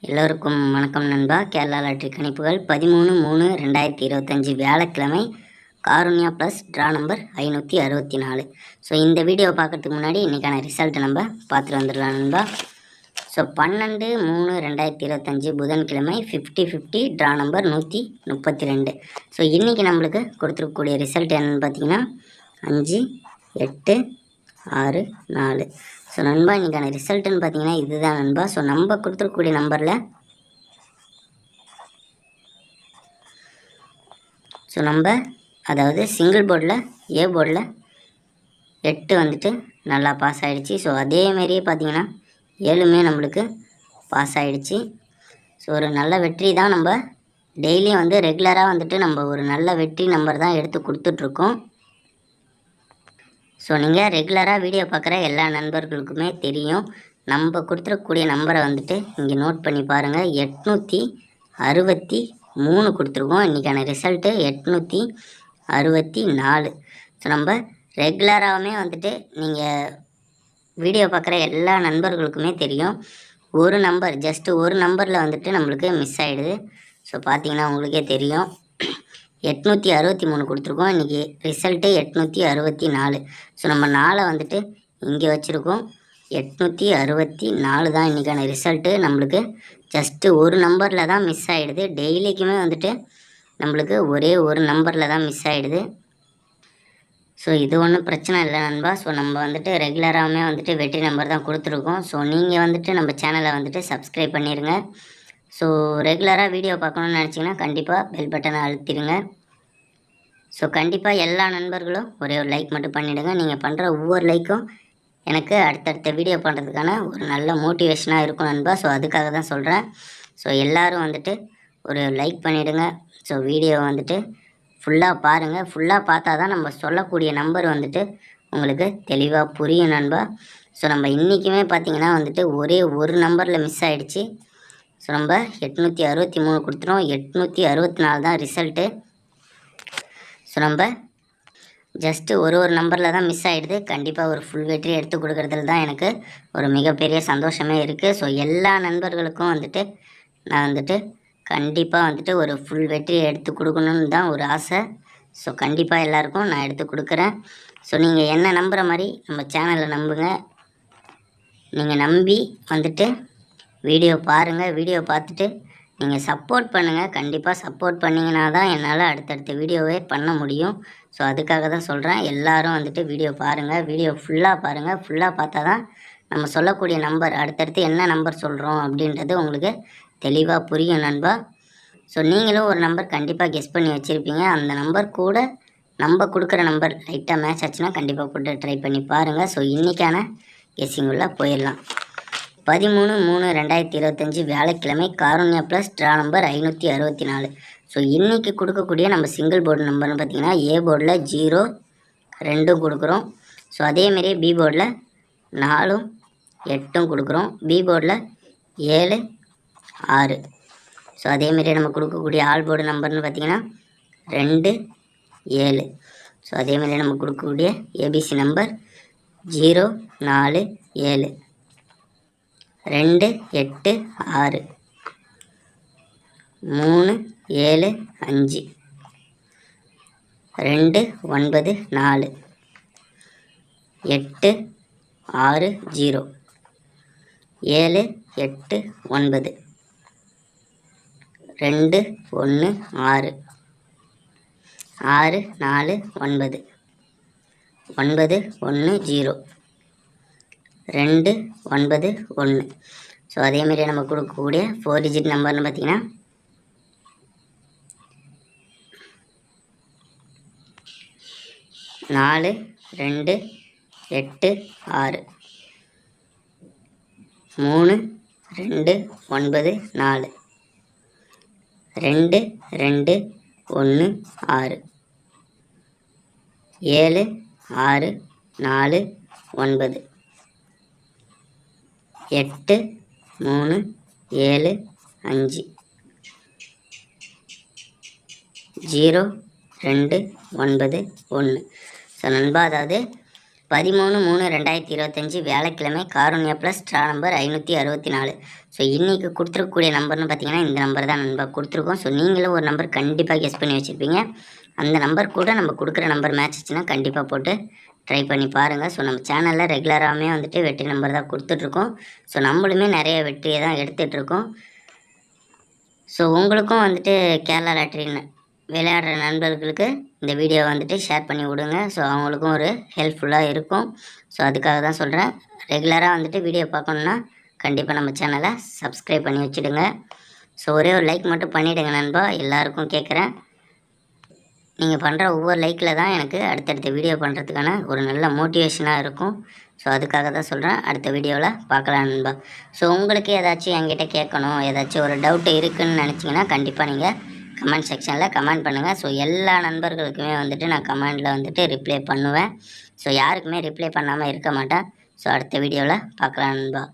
எல்லோருக்கும் வணக்கம் நண்பா. கேரளா லாட்ரி கணிப்புகள் 13/3/2025 வியாழக்கிழமை Karunya plus draw number 564. So இந்த வீடியோ பார்க்குறதுக்கு முன்னாடி இன்றைக்கான ரிசல்ட் நம்ம பார்த்துட்டு வந்துடலாம் நண்பா. ஸோ 12/3/2025 புதன்கிழமை 50/50 ட்ரா நம்பர் 132. ஸோ இன்றைக்கி நம்மளுக்கு கொடுத்துருக்கக்கூடிய ரிசல்ட் என்னென்னு பார்த்தீங்கன்னா 5, 8, 6, 4. ஸோ நண்பா இன்றைக்கான ரிசல்ட்டுன்னு பார்த்தீங்கன்னா இதுதான் நண்பா. ஸோ நம்ம கொடுத்துருக்கக்கூடிய நம்பரில் அதாவது சிங்கிள் போர்டில் ஏ போர்டில் 8 வந்துட்டு நல்லா பாஸ் ஆகிடுச்சு. ஸோ அதேமாரியே பார்த்தீங்கன்னா 7மே நம்மளுக்கு பாஸ் ஆகிடுச்சு. ஸோ ஒரு நல்ல வெற்றி தான். நம்ம டெய்லியும் வந்து ரெகுலராக வந்துட்டு நம்ம ஒரு நல்ல வெற்றி நம்பர் தான் எடுத்து கொடுத்துட்ருக்கோம். ஸோ நீங்கள் ரெகுலராக வீடியோ பார்க்குற எல்லா நண்பர்களுக்குமே தெரியும். நம்ம கொடுத்துருக்கக்கூடிய நம்பரை வந்துட்டு இங்கே நோட் பண்ணி பாருங்கள். 863 கொடுத்துருக்கோம். இன்றைக்கான ரிசல்ட்டு 864. ஸோ நம்ம ரெகுலராகவே வந்துட்டு நீங்கள் வீடியோ பார்க்குற எல்லா நண்பர்களுக்குமே தெரியும். ஒரு நம்பர் ஜஸ்ட்டு ஒரு நம்பரில் வந்துட்டு நம்மளுக்கு மிஸ் ஆகிடுது. ஸோ பார்த்தீங்கன்னா உங்களுக்கே தெரியும். 863 கொடுத்துருக்கோம். இன்றைக்கி ரிசல்ட்டு 864. ஸோ நம்ம 4 வந்துட்டு இங்கே வச்சுருக்கோம். 864 தான் இன்றைக்கான ரிசல்ட்டு. நம்மளுக்கு ஜஸ்ட்டு ஒரு நம்பரில் தான் மிஸ் ஆகிடுது. டெய்லிக்குமே வந்துட்டு நம்மளுக்கு ஒரே ஒரு நம்பரில் தான் மிஸ் ஆகிடுது. ஸோ இது ஒன்றும் பிரச்சனை இல்லை நண்பா. ஸோ நம்ம வந்துட்டு ரெகுலராகவே வந்துட்டு வெற்றி நம்பர் தான் கொடுத்துருக்கோம். ஸோ நீங்கள் வந்துட்டு நம்ம சேனலை வந்துட்டு சப்ஸ்கிரைப் பண்ணிடுங்க. ஸோ ரெகுலராக வீடியோ பார்க்கணுன்னு நினச்சிங்கன்னா கண்டிப்பாக பெல் பட்டனை அழுத்திடுங்க. ஸோ கண்டிப்பாக எல்லா நண்பர்களும் ஒரே ஒரு லைக் மட்டும் பண்ணிவிடுங்க. நீங்கள் பண்ணுற ஒவ்வொரு லைக்கும் எனக்கு அடுத்தடுத்த வீடியோ பண்ணுறதுக்கான ஒரு நல்ல மோட்டிவேஷனாக இருக்கும் நண்பா. ஸோ அதுக்காக தான் சொல்கிறேன். ஸோ எல்லோரும் வந்துட்டு ஒரு லைக் பண்ணிவிடுங்க. ஸோ வீடியோ வந்துட்டு ஃபுல்லாக பாருங்கள். ஃபுல்லாக பார்த்தா தான் நம்ம சொல்லக்கூடிய நம்பர் வந்துட்டு உங்களுக்கு தெளிவாக புரியும் நண்பா. ஸோ நம்ம இன்றைக்குமே பார்த்திங்கன்னா வந்துட்டு ஒரே ஒரு நம்பரில் மிஸ் ஆகிடுச்சு. ஸோ நம்ம 863 கொடுத்துரும். 864 தான் ரிசல்ட்டு. ஸோ நம்ம ஜஸ்ட்டு ஒரு நம்பரில் தான் மிஸ் ஆகிடுது. கண்டிப்பாக ஒரு ஃபுல் வெற்றி எடுத்து கொடுக்குறதுல தான் எனக்கு ஒரு மிகப்பெரிய சந்தோஷமே இருக்குது. ஸோ எல்லா நண்பர்களுக்கும் வந்துட்டு நான் வந்துட்டு கண்டிப்பாக வந்துட்டு ஒரு ஃபுல் வெற்றி எடுத்து கொடுக்கணுன்னு தான் ஒரு ஆசை. ஸோ கண்டிப்பாக எல்லாருக்கும் நான் எடுத்து கொடுக்குறேன். ஸோ நீங்கள் என்ன நம்புகிற மாதிரி நம்ம சேனலை நம்புங்க. நீங்கள் நம்பி வந்துட்டு வீடியோ பாருங்கள். வீடியோ பார்த்துட்டு நீங்கள் சப்போர்ட் பண்ணுங்கள். கண்டிப்பாக சப்போர்ட் பண்ணிங்கன்னா தான் என்னால் அடுத்தடுத்த வீடியோவே பண்ண முடியும். ஸோ அதுக்காக தான் சொல்கிறேன். எல்லோரும் வந்துட்டு வீடியோ பாருங்கள். வீடியோ ஃபுல்லாக பாருங்கள். ஃபுல்லாக பார்த்தா தான் நம்ம சொல்லக்கூடிய நம்பர் அடுத்தடுத்து என்ன நம்பர் சொல்கிறோம் அப்படின்றது உங்களுக்கு தெளிவாக புரியும் நண்பா. ஸோ நீங்களும் ஒரு நம்பர் கண்டிப்பாக கெஸ் பண்ணி வச்சுருப்பீங்க. அந்த நம்பர் கூட நம்ம கொடுக்குற நம்பர் லைட்டாக மேட்ச் ஆச்சுன்னா கண்டிப்பாக போட்டு ட்ரை பண்ணி பாருங்கள். ஸோ இன்றைக்கான கெஸ்ஸிங் உள்ள போயிடலாம். 13/3/2025 வியாழக்கிழமை Karunya plus draw number 564. So இன்றைக்கி கொடுக்கக்கூடிய நம்ம சிங்கிள் போர்டு நம்பர்னு பார்த்திங்கன்னா ஏ போர்டில் 0, 2 கொடுக்குறோம். ஸோ அதேமாரியே பி போர்டில் 4, 8 கொடுக்குறோம். பி போர்டில் 7, 6. ஸோ அதேமாரியே நம்ம கொடுக்கக்கூடிய ஆல் போர்டு நம்பர்னு பார்த்திங்கன்னா 2, 7. ஸோ அதேமாதிரி நம்ம கொடுக்கக்கூடிய ஏபிசி நம்பர் 0, 4, 7, 2, 8, 6, 3, 7, 5, 2, 9, 4, 8, 6, 0, 7, 8, 9, 2, 1, 6, 6, 4, 9, 9, 1, 0, 2, 9, 1. ஸோ அதேமாரி நம்ம கொடுக்கக்கூடிய 4 டிஜிட் நம்பர்னு பார்த்திங்கன்னா 4, 2, 8, 6, 3, 2, 9, 4, 2, 2, 1, 6, 7, 6, 4, 9, 8, 3, 7, 5, 0, 2, 9, 1. ஸோ நண்பா அதாவது 13/3/2025 வியாழக்கிழமை Karunya plus draw number 564. So so இன்றைக்கி கொடுத்துருக்கக்கூடிய நம்பர்னு பார்த்தீங்கன்னா இந்த நம்பர் தான் நண்பா கொடுத்துருக்கோம். ஸோ நீங்களும் ஒரு நம்பர் கண்டிப்பாக கெஸ் பண்ணி வச்சுருப்பீங்க. அந்த நம்பர் கூட நம்ம கொடுக்குற நம்பர் மேட்ச் ஆச்சுன்னா கண்டிப்பாக போட்டு ட்ரை பண்ணி பாருங்கள். ஸோ நம்ம சேனலில் ரெகுலராகவே வந்துட்டு வெற்றி நம்பர் தான் கொடுத்துட்ருக்கோம். ஸோ நம்மளுமே நிறைய வெற்றியை தான் எடுத்துகிட்ருக்கோம். ஸோ உங்களுக்கும் வந்துட்டு கேரளா லாட்ரி விளையாடுற நண்பர்களுக்கு இந்த வீடியோ வந்துட்டு ஷேர் பண்ணி விடுங்க. ஸோ அவங்களுக்கும் ஒரு ஹெல்ப்ஃபுல்லாக இருக்கும். ஸோ அதுக்காக தான் சொல்கிறேன். ரெகுலராக வந்துட்டு வீடியோ பார்க்கணுன்னா கண்டிப்பாக நம்ம சேனலை சப்ஸ்கிரைப் பண்ணி வச்சுடுங்க. ஸோ ஒரே ஒரு லைக் மட்டும் பண்ணிவிடுங்க நண்பா, எல்லாருக்கும் கேட்குறேன். நீங்கள் பண்ணுற ஒவ்வொரு லைக்கில் தான் எனக்கு அடுத்தடுத்த வீடியோ பண்ணுறதுக்கான ஒரு நல்ல மோட்டிவேஷனாக இருக்கும். ஸோ அதுக்காக தான் சொல்கிறேன். அடுத்த வீடியோவில் பார்க்கலாம் நண்பா. ஸோ உங்களுக்கு ஏதாச்சும் என்கிட்ட கேட்கணும், ஏதாச்சும் ஒரு டவுட்டு இருக்குதுன்னு நினச்சிங்கன்னா கண்டிப்பாக நீங்கள் கமெண்ட் செக்ஷனில் கமெண்ட் பண்ணுங்கள். ஸோ எல்லா நண்பர்களுக்குமே வந்துட்டு நான் கமெண்டில் வந்துட்டு ரிப்ளை பண்ணுவேன். ஸோ யாருக்குமே ரிப்ளை பண்ணாமல் இருக்க மாட்டேன். ஸோ அடுத்த வீடியோவில் பார்க்கலாம் நண்பா.